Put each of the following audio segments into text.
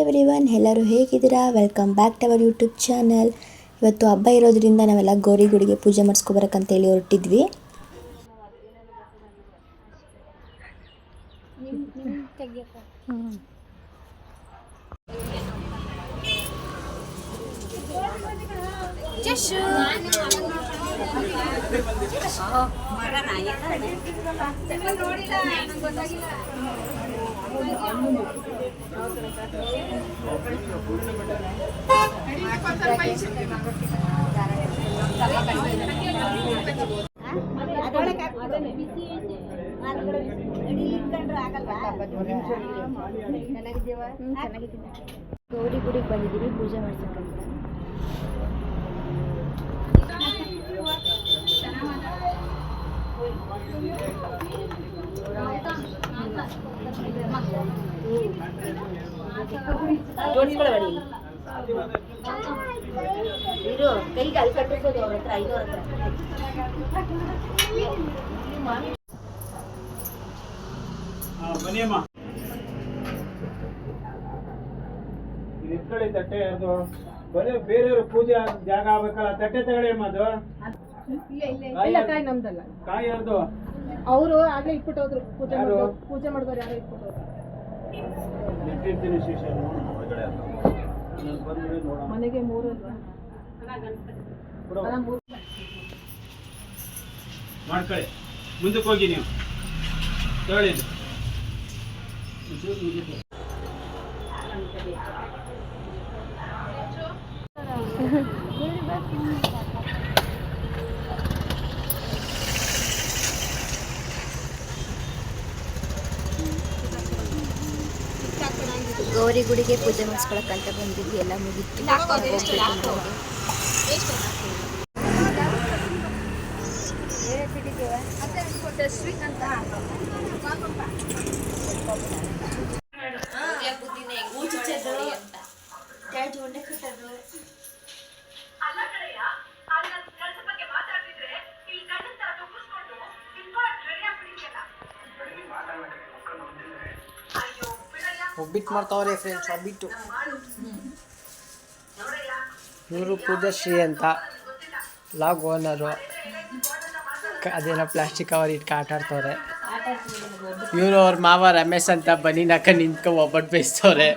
Everyone, ಎಲ್ಲರೂ ಹೇಗಿದ್ದೀರಾ? Welcome back to our YouTube channel. ಇವತ್ತು ಹಬ್ಬ ಇರೋದ್ರಿಂದ ನಾವೆಲ್ಲ ಗೌರಿ ಗುಡಿಗೆ ಪೂಜೆ ಮಾಡಿಸ್ಕೊಬರಕ್ಕಂತೇಳಿ ಹೊರಟಿದ್ವಿ. ಗೌರಿ ಗುಡಿಗೆ ಬಂದಿದ್ದೀವಿ ಪೂಜೆ ಮಾಡ್ಸಕ್ಕಂತ. ಕೈಗೆ ಅಲ್ಲಿ ಕಟ್ಟಿಸೋದು ಅವ್ರ ಹತ್ರ 500 ಎತ್ಕೊಳ್ಳಿ ತಟ್ಟೆ. ಅದು ಬರೀ ಬೇರೆಯವ್ರ ಪೂಜೆ ಜಾಗ ಆಗ್ಬೇಕಲ್ಲ, ತಟ್ಟೆ ತಗೊಳ್ಳಿ. ಅದು ಕಾಯಿ ನಮ್ದಲ್ಲ, ಕಾಯಿ ಯಾರ್ದು? ಅವರು ಆಗ್ಲೇ ಇಟ್ಬಿಟ್ಟೋದ್ರು. ಪೂಜೆ ಮಾಡಿದವ್ರು ಯಾರೋ ಇಟ್ಬಿಟ್ಟೋದ್ರು. ಮನೆಗೆ 3 ಮಾಡ್ಕೊಳ್ಳಿ. ಮುಂದಕ್ಕೆ ಹೋಗಿ ನೀವು ತಗೊಳ್ಳಿ. ಗೌರಿ ಗುಡಿಗೆ ಪೂಜೆ ಮಾಡಿಸ್ಕೊಳಕ್ಕಂತ ಬಂದಿದ್ವಿ. ಎಲ್ಲ ಮುಗಿತ್ತು. ಒಬ್ಬಿಟ್ಟು ಮಾಡ್ತಾವ್ರೆ ಫ್ರೆಂಡ್ಸ್. ಒಬ್ಬಿಟ್ಟು ಇವರು ಪೂಜಾಶ್ರೀ ಅಂತ ಲಾಗ್ ಓನರು. ಅದೇನೋ ಪ್ಲಾಸ್ಟಿಕ್ ಕವರ್ ಇಟ್ಕೊ ಆಟ ಆಡ್ತವ್ರೆ. ಇವರು ಅವ್ರ ಮಾವ ರಮೇಶ್ ಅಂತ ಬನೀನಾಕ ನಿಂತ್ಕೊ ಒಬ್ಬಟ್ಟು ಬೇಯಿಸ್ತವ್ರೆ.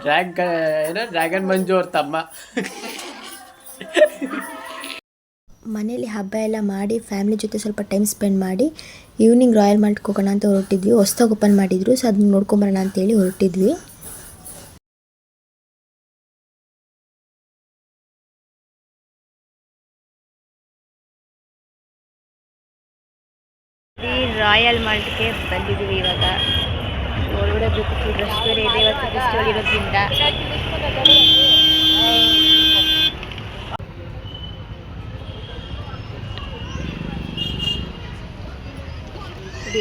ಡ್ರ್ಯಾಗನ್ ಮಂಜು ಅವ್ರ ತಮ್ಮ. ಮನೇಲಿ ಹಬ್ಬ ಎಲ್ಲ ಮಾಡಿ ಫ್ಯಾಮಿಲಿ ಜೊತೆ ಸ್ವಲ್ಪ ಟೈಮ್ ಸ್ಪೆಂಡ್ ಮಾಡಿ ಈವ್ನಿಂಗ್ ರಾಯಲ್ ಮಾಲ್ಟ್ಗೆ ಹೋಗೋಣ ಅಂತ ಹೊರಟಿದ್ವಿ. ಹೊಸ್ದಾಗಿ ಓಪನ್ ಮಾಡಿದ್ರು, ಸೊ ಅದನ್ನ ನೋಡ್ಕೊಂಬರೋಣ ಅಂತೇಳಿ ಹೊರಟಿದ್ವಿ. ರಾಯಲ್ ಮಾಲ್ಟ್ಗೆ ಬಂದಿದ್ದೀವಿ ಇವಾಗ. ಒಳಗಡೆ ಬ್ಯೂಟಿಫುಲ್ ಡ್ರೆಸ್ ಬೇರೆ ಇದೆ ಇವತ್ತು ಫೆಸ್ಟಿವಲ್ ಇರೋದ್ರಿಂದ.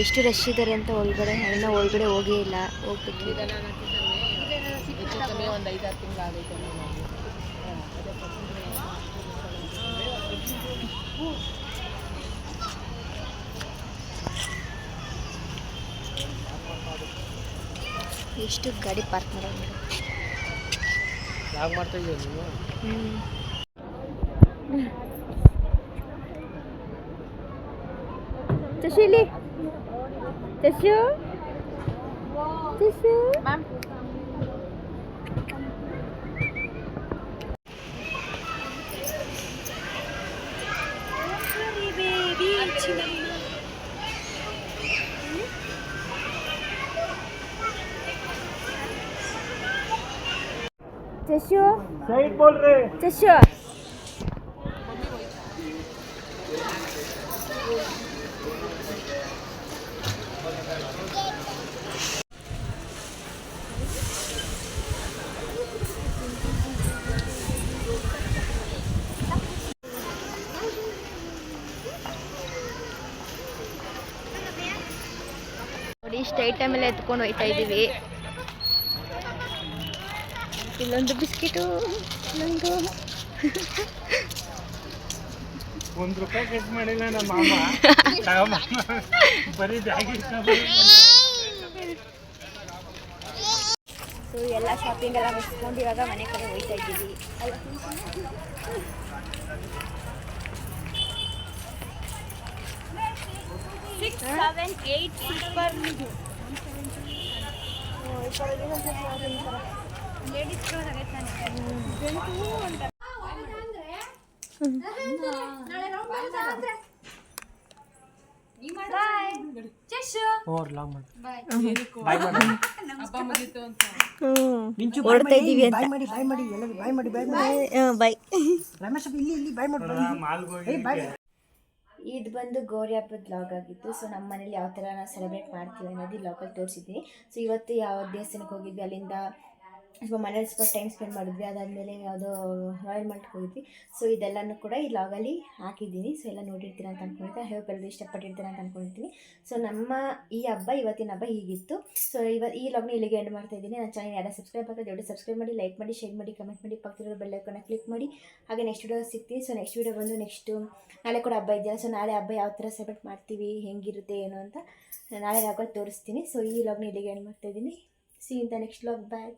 ಎಷ್ಟು ರಶ್ ಇದ್ದಾರೆ ಅಂತ ಒಳಗಡೆ. ಇನ್ನೂ ಒಳಗಡೆ ಹೋಗೇ ಇಲ್ಲ, ಹೋಗ್ಬೇಕು. ಒಂದು 5-6 ತಿಂಗಳು ಆಗೈತೆ. ಎಷ್ಟು ಗಾಡಿ ಪಾರ್ಕ್ ಮಾಡೋದು. ಯಾಕೆ ಮಾಡ್ತಾ ಇದ್ದೀವಿ ನೀವು? ಚಶಿಲಿ ಚಶು ಚಶು ಮ್ಯಾಮ್. चशु साइड बोल रहे चशु ನೋಡಿ ಇಷ್ಟು ಐಟಮ್ ಎಲ್ಲ ಎತ್ಕೊಂಡು ಹೋಗ್ತಾ ಇದ್ದೀವಿ. ಇಲ್ಲೊಂದು ಬಿಸ್ಕಿಟು, ಇಲ್ಲೊಂದು ₹1 ಖರ್ಚು ಮಾಡಿಲ್ಲ ನಮ್ಮ ಮಾಮ. ಬರೀ ಬ್ಯಾಗ್ ಸೊ ಎಲ್ಲ ಶಾಪಿಂಗ್ ಎಲ್ಲ ಮುಗಿಸ್ಕೊಂಡು ಇವಾಗ ಮನೆ ಕಡೆ ಹೋಗ್ತಾ ಇದ್ದೀವಿ. ಓಡ್ತಾ ಇದೀವಿ ಅಂತ ಬಾಯ್. ಇದು ಬಂದು ಗೌರಿ ಹಬ್ಬದ ಲಾಗ್ ಆಗಿತ್ತು. ಸೊ ನಮ್ಮ ಮನೇಲಿ ಯಾವ ಥರ ನಾವು ಸೆಲೆಬ್ರೇಟ್ ಮಾಡ್ತೀವಿ ಅನ್ನೋದು ಈ ಲಾಗಲ್ಲಿ ತೋರಿಸಿದ್ದೀನಿ. ಸೊ ಇವತ್ತು ಯಾವ ದೇವಸ್ಥಾನಕ್ಕೆ ಹೋಗಿದ್ವಿ, ಅಲ್ಲಿಂದ ಸ್ವಲ್ಪ ಮನೇಲಿ ಸ್ವಲ್ಪ ಟೈಮ್ ಸ್ಪೆಂಡ್ ಮಾಡಿದ್ವಿ. ಅದಾದಮೇಲೆ ಯಾವುದೋ ರಾಯಲ್ ಮಾಲ್ಟ್ಗೆ ಹೋಗಿದ್ವಿ. ಸೊ ಇದೆಲ್ಲನೂ ಕೂಡ ಈ ಲಾಗಲ್ಲಿ ಹಾಕಿದ್ದೀನಿ. ಸೊ ಎಲ್ಲ ನೋಡಿರ್ತೀರ ಅಂತ ಅಂದ್ಕೊಂಡಿದ್ದೆ. ಹೇಗೆ ಎಲ್ಲರೂ ಇಷ್ಟಪಟ್ಟಿರ್ತೀರ ಅಂತ ಅಂದ್ಕೊಳ್ತೀನಿ. ಸೊ ನಮ್ಮ ಈ ಹಬ್ಬ, ಇವತ್ತಿನ ಹಬ್ಬ ಹೀಗಿತ್ತು. ಸೊ ಈ ಲಾಗ್ನ ಇಲ್ಲಿಗೆ ಎಂಡ್ ಮಾಡ್ತಾ ಇದ್ದೀನಿ. ನನ್ನ ಚಾನಲ್ ಯಾರು ಸಬ್ಸ್ಕ್ರೈಬ್ ಆಗೋದು ದೊಡ್ಡ ಸಬ್ಸ್ಕ್ರೈಬ್ ಮಾಡಿ, ಲೈಕ್ ಮಾಡಿ, ಶೇರ್ ಮಾಡಿ, ಕಮೆಂಟ್ ಮಾಡಿ, ಪಕ್ಕದಲ್ಲಿರೋ ಬೆಲ್ ಐಕಾನ್ನ ಕ್ಲಿಕ್ ಮಾಡಿ. ಹಾಗೆ ನೆಕ್ಸ್ಟ್ ವಿಡಿಯೋ ಸಿಗ್ತೀನಿ. ಸೊ ನೆಕ್ಸ್ಟ್ ವಿಡಿಯೋ ಬಂದು ನಾಳೆ ಕೂಡ ಹಬ್ಬ ಇದೆಯಲ್ಲ. ಸೊ ನಾಳೆ ಹಬ್ಬ ಯಾವ ಥರ ಸೆಲೆಬ್ರೇಟ್ ಮಾಡ್ತೀವಿ, ಹೆಂಗಿರುತ್ತೆ ಏನು ಅಂತ ನಾಳೆ ಲಾಗಲ್ಲಿ ತೋರಿಸ್ತೀನಿ. ಸೊ ಈ ಲಾಗ್ನ ಇಲ್ಲಿಗೆ ಎಂಡ್ ಮಾಡ್ತಾ ಇದ್ದೀನಿ. See in the next vlog. Bye.